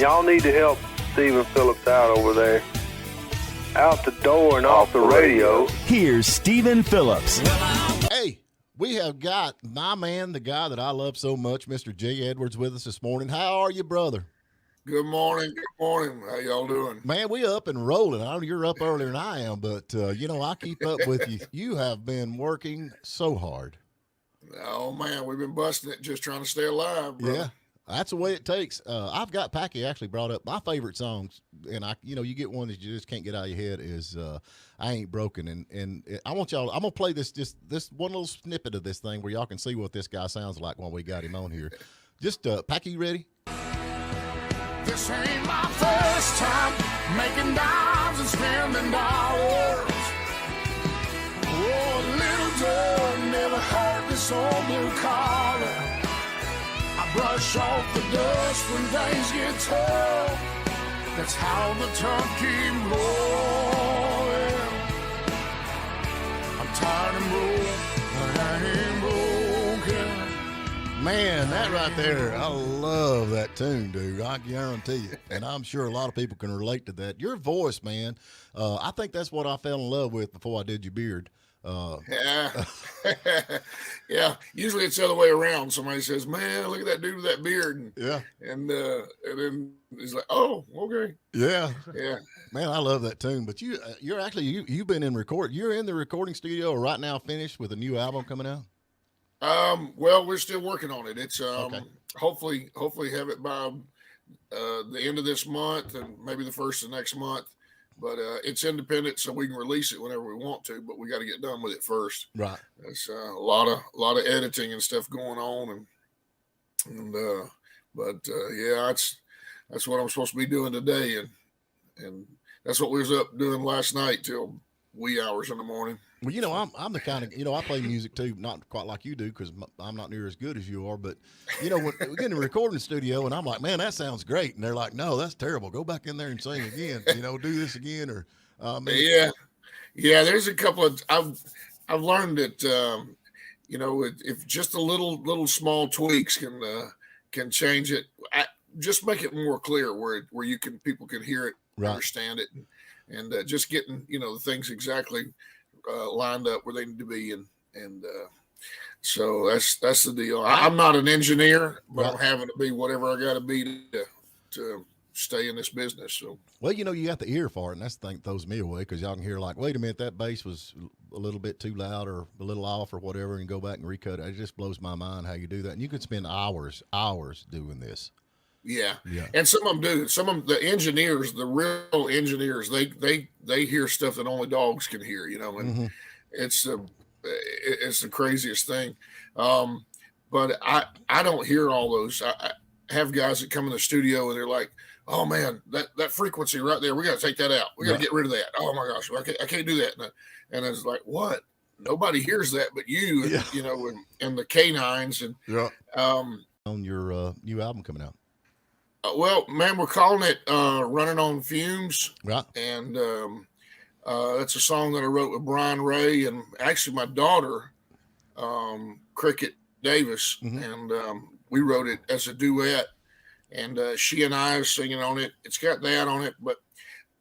Y'all need to help Stephen Phillips out over there. Out the door and off the radio. Here's Stephen Phillips. Hey, we have got my man, the guy that I love so much, Mr. Jay Edwards, with us this morning. How are you, brother? Good morning. Good morning. How y'all doing? Man, we up and rolling. I know you're up earlier than I am, but, I keep up with you. You have been working so hard. Oh, man, we've been busting it just trying to stay alive, bro. Yeah, that's the way it takes. I've got Packy actually brought up my favorite songs, and you get one that you just can't get out of your head is I Ain't Broken. And I want y'all, I'm going to play this one little snippet of this thing where y'all can see what this guy sounds like when we got him on here. Just, Packy, you ready? This ain't my first time making dimes and spending dollars. Oh, little girl never heard this old blue collar. I brush off the dust when things get tough. That's how the tongue keep rolling. I'm tired and broke, but I ain't broken. Man, that right there, I love that tune, dude. I guarantee you. And I'm sure a lot of people can relate to that. Your voice, man, I think that's what I fell in love with before I did your beard. Yeah. Yeah. Usually it's the other way around. Somebody says, man, look at that dude with that beard. And then he's like, oh, okay. Yeah. Yeah. Man, I love that tune. But you're actually, you've been in you're in the recording studio right now finished with a new album coming out? Well, we're still working on it. It's Okay. hopefully have it by the end of this month and maybe the first of next month. But it's independent, so we can release it whenever we want to. But we got to get done with it first. Right. There's a lot of editing and stuff going on, yeah, that's what I'm supposed to be doing today, and that's what we was up doing last night till wee hours in the morning. Well, I'm the kind of, I play music too, not quite like you do because I'm not near as good as you are. But, when we get in the recording studio and I'm like, man, that sounds great. And they're like, no, that's terrible. Go back in there and sing again, do this again. Or, Yeah. There's a couple of, I've learned that, if just a little small tweaks can change it, just make it more clear where people can hear it, right, understand it, and just getting, the things exactly lined up where they need to be, and so that's the deal. I'm not an engineer, but right, I'm having to be whatever I got to be to stay in this business. So well, you got the ear for it, and that's the thing that throws me away because y'all can hear like, wait a minute, that bass was a little bit too loud or a little off or whatever, and go back and recut it. It just blows my mind how you do that, and you could spend hours doing this. Yeah. And some of them do. Some of them, the engineers, the real engineers, they hear stuff that only dogs can hear, and Mm-hmm. it's the craziest thing. But I don't hear all those. I have guys that come in the studio and they're like, oh man, that frequency right there, we got to take that out. We got to get rid of that. Oh my gosh, I can't do that. And it's like, what? Nobody hears that but you, and the canines and on your new album coming out. Well, man, we're calling it Running on Fumes. Right. And that's a song that I wrote with Brian Ray and actually my daughter, Cricket Davis. Mm-hmm. And we wrote it as a duet. And she and I are singing on it. It's got that on it, but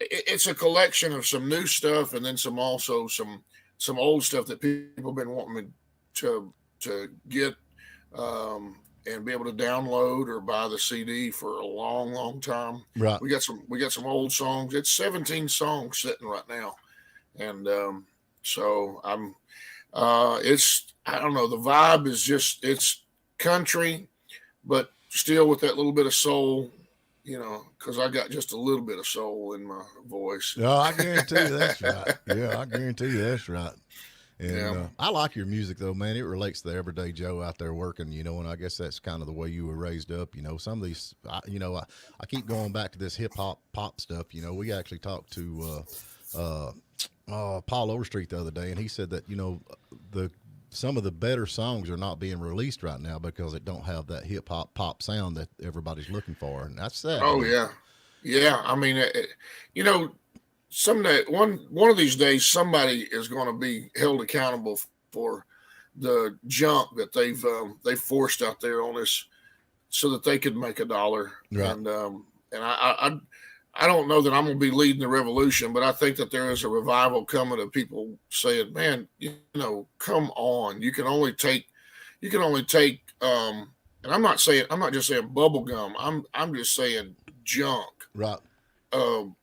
it's a collection of some new stuff and then some old stuff that people have been wanting me to get and be able to download or buy the CD for a long, long time. Right. We got some old songs. It's 17 songs sitting right now. And so I'm I don't know, the vibe is just, it's country, but still with that little bit of soul, because I got just a little bit of soul in my voice. No, I guarantee you that's right. Yeah, I guarantee you that's right. And I like your music though, man. It relates to the everyday Joe out there working, and I guess that's kind of the way you were raised up. Some of these, I keep going back to this hip hop pop stuff. We actually talked to Paul Overstreet the other day, and he said that some of the better songs are not being released right now because it don't have that hip hop pop sound that everybody's looking for, and that's sad. Oh yeah. I mean, someday, one of these days, somebody is going to be held accountable for the junk that they've forced out there on us, so that they could make $1. Right. And and I don't know that I'm going to be leading the revolution, but I think that there is a revival coming of people saying, man, come on, you can only take, and I'm not just saying bubble gum. I'm just saying junk. Right. No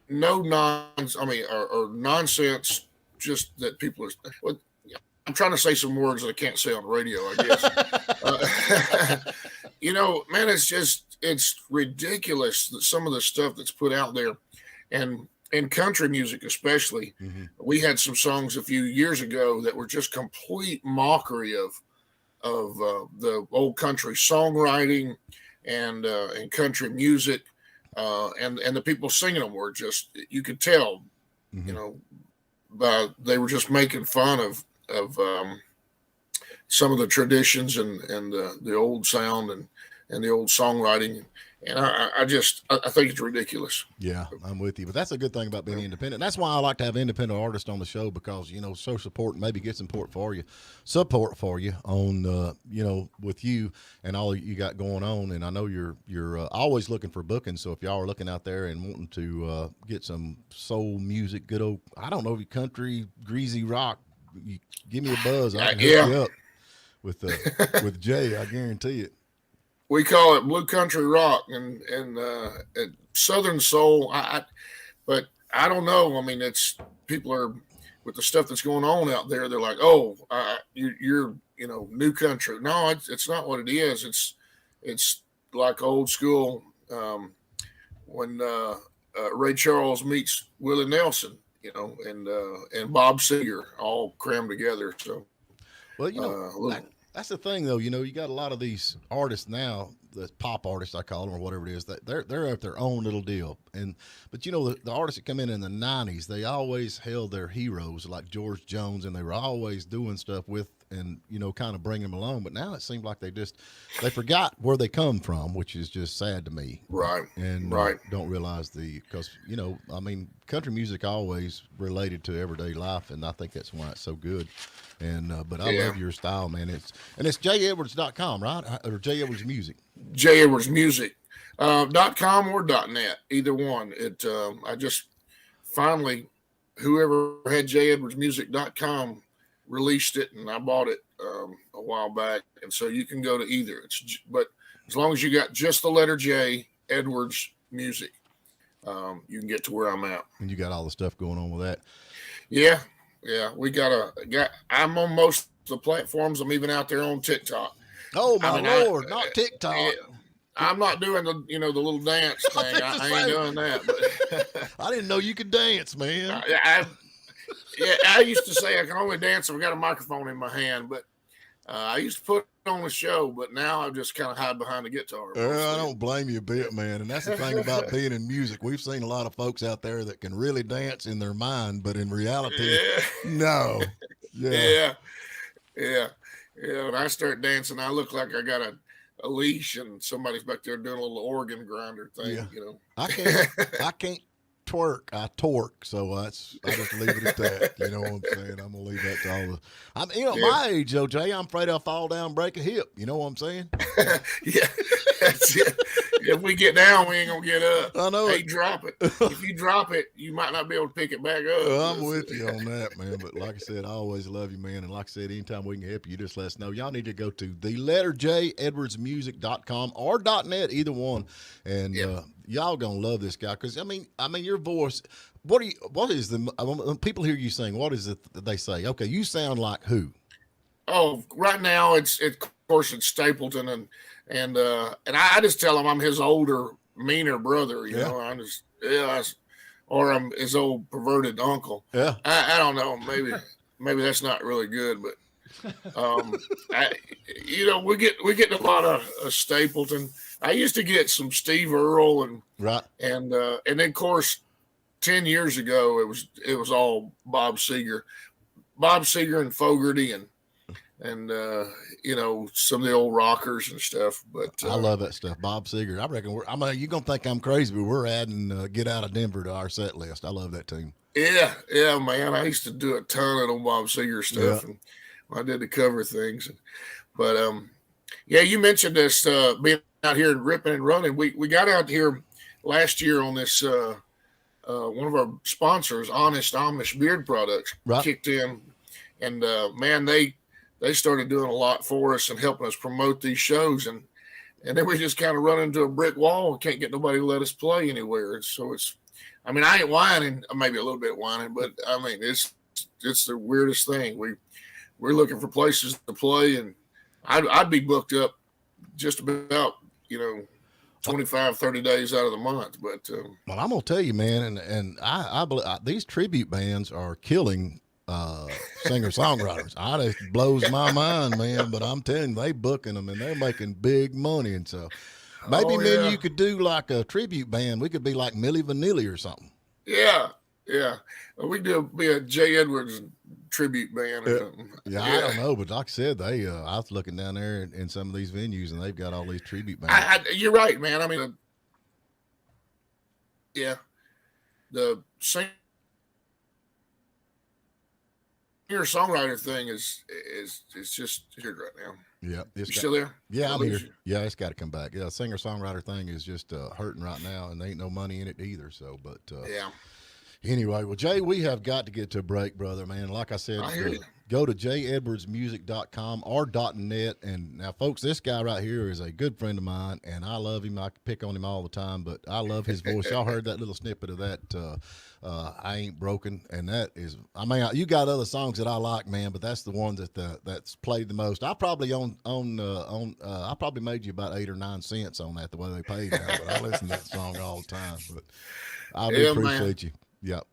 nonsense. I mean, or nonsense. Just that people are. Well, I'm trying to say some words that I can't say on the radio, I guess. Man, it's ridiculous that some of the stuff that's put out there, and in country music especially, we had some songs a few years ago that were just complete mockery of the old country songwriting and country music, and the people singing them were just, you could tell, they were just making fun of some of the traditions and the old sound and the old songwriting. And I think it's ridiculous. Yeah, I'm with you. But that's a good thing about being independent. That's why I like to have independent artists on the show, because, show support and maybe get support for you on, with you and all you got going on. And I know you're always looking for bookings. So if y'all are looking out there and wanting to get some soul music, good old, I don't know, country, greasy rock, you give me a buzz. I can hook you up with Jay. I guarantee it. We call it blue country rock and Southern soul. But I don't know. I mean, it's people are with the stuff that's going on out there. They're like, oh, you're new country. No, it's not what it is. It's like old school when Ray Charles meets Willie Nelson, and Bob Seger all crammed together. So, well, that's the thing, though. You got a lot of these artists now, the pop artists I call them, or whatever it is, that they're at their own little deal. But the artists that come in the '90s, they always held their heroes like George Jones, and they were always doing stuff with and kind of bringing them along. But now it seems like they forgot where they come from, which is just sad to me. Right. And don't realize because country music always related to everyday life, and I think that's why it's so good. And but I love your style, man. It's jayedwards.com, right? Or Jay Edwards Music. Jay Edwards Music. .com or .net, either one. I just finally, whoever had jayedwardsmusic.com released it, and I bought it a while back, and so you can go to either. But as long as you got just the letter J, Edwards Music, you can get to where I'm at. And you got all the stuff going on with that. Yeah, we I'm on most of the platforms. I'm even out there on TikTok. Oh my Lord, not TikTok. I'm not doing the the little dance thing. I ain't doing that. But I didn't know you could dance, man. I used to say I can only dance if I got a microphone in my hand, but I used to put it on the show, but now I just kind of hide behind the guitar. I don't blame you a bit, man. And that's the thing about being in music. We've seen a lot of folks out there that can really dance in their mind, but in reality, no. Yeah. When I start dancing, I look like I got a leash and somebody's back there doing a little organ grinder thing. Yeah. I can't twerk. I torque. So I just leave it at that. You know what I'm saying? I'm gonna leave that to all the. My age, though, Jay, I'm afraid I'll fall down, and break a hip. You know what I'm saying? Yeah, that's it. If we get down, we ain't gonna get up. I know. Hey, drop it. If you drop it, you might not be able to pick it back up. I'm with you on that, man. But like I said, I always love you, man. And like I said, anytime we can help you, just let us know. Y'all need to go to the letter J, edwardsmusic.com or .net, either one. And y'all gonna love this guy because I mean your voice. What is when people hear you sing? What is it that they say? Okay, you sound like who? Oh, right now it's of course it's Stapleton and I just tell him I'm his older, meaner brother. You know, or I'm his old perverted uncle. Yeah, I don't know. Maybe that's not really good, but we get a lot of Stapleton. I used to get some Steve Earle and then of course 10 years ago it was all Bob Seger and Fogerty and some of the old rockers and stuff. But I love that stuff. Bob Seger. I reckon you're gonna think I'm crazy, but we're adding Get Out of Denver to our set list. I love that tune. Yeah, man. I used to do a ton of old Bob Seger stuff, and I did the cover things. But you mentioned this being out here and ripping and running. We got out here last year on this, one of our sponsors, Honest Amish Beard Products, Right. kicked in, and man, they started doing a lot for us and helping us promote these shows, and then we just kind of run into a brick wall and can't get nobody to let us play anywhere. And so I mean, I ain't whining, maybe a little bit whining, but I mean, it's the weirdest thing. We're looking for places to play, and I'd be booked up just about, 25, 30 days out of the month. But well, I'm gonna tell you, man, and I believe these tribute bands are killing singer songwriters. It blows my mind, man. But I'm telling you, they booking them and they're making big money, and so maybe you could do like a tribute band. We could be like Milli Vanilli or something. Yeah. We be a Jay Edwards tribute band or something. Yeah, I don't know, but like I said, I was looking down there in some of these venues, and they've got all these tribute bands. You're right, man. I mean, the singer-songwriter thing is just here right now. Yeah, you still there? Yeah, I'm here. Yeah, it's got to come back. Yeah, singer-songwriter thing is just hurting right now, and there ain't no money in it either. So, but yeah. Anyway, well, Jay, we have got to get to a break, brother, man. Like I said, go to jayedwardsmusic.com or .net. And now, folks, this guy right here is a good friend of mine, and I love him. I pick on him all the time, but I love his voice. Y'all heard that little snippet of that, I Ain't Broken, and that is, I mean, you got other songs that I like, man, but that's the one that's played the most. I probably I probably made you about 8 or 9 cents on that, the way they paid that, but I listen to that song all the time. But I do appreciate you. Yep.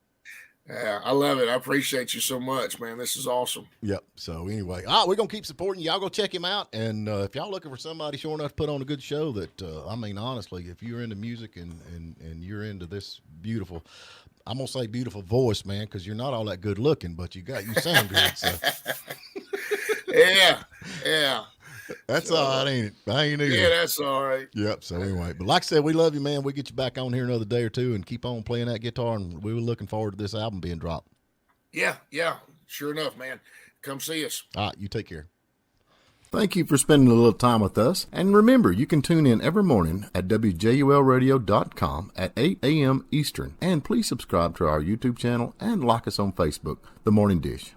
Yeah, I love it. I appreciate you so much, man. This is awesome. Yep. So anyway, we're going to keep supporting you. Y'all go check him out. And if y'all looking for somebody sure enough to put on a good show that, I mean, honestly, if you're into music and you're into this beautiful, I'm going to say beautiful voice, man, because you're not all that good looking, but you sound good. So. Yeah. That's all right, ain't it? I ain't either. Yeah, that's all right. Yep. So anyway, but like I said, we love you, man. We'll get you back on here another day or two and keep on playing that guitar. And we were looking forward to this album being dropped. Yeah. Sure enough, man. Come see us. All right. You take care. Thank you for spending a little time with us. And remember, you can tune in every morning at WJULradio.com at 8 a.m. Eastern. And please subscribe to our YouTube channel and like us on Facebook, The Morning Dish.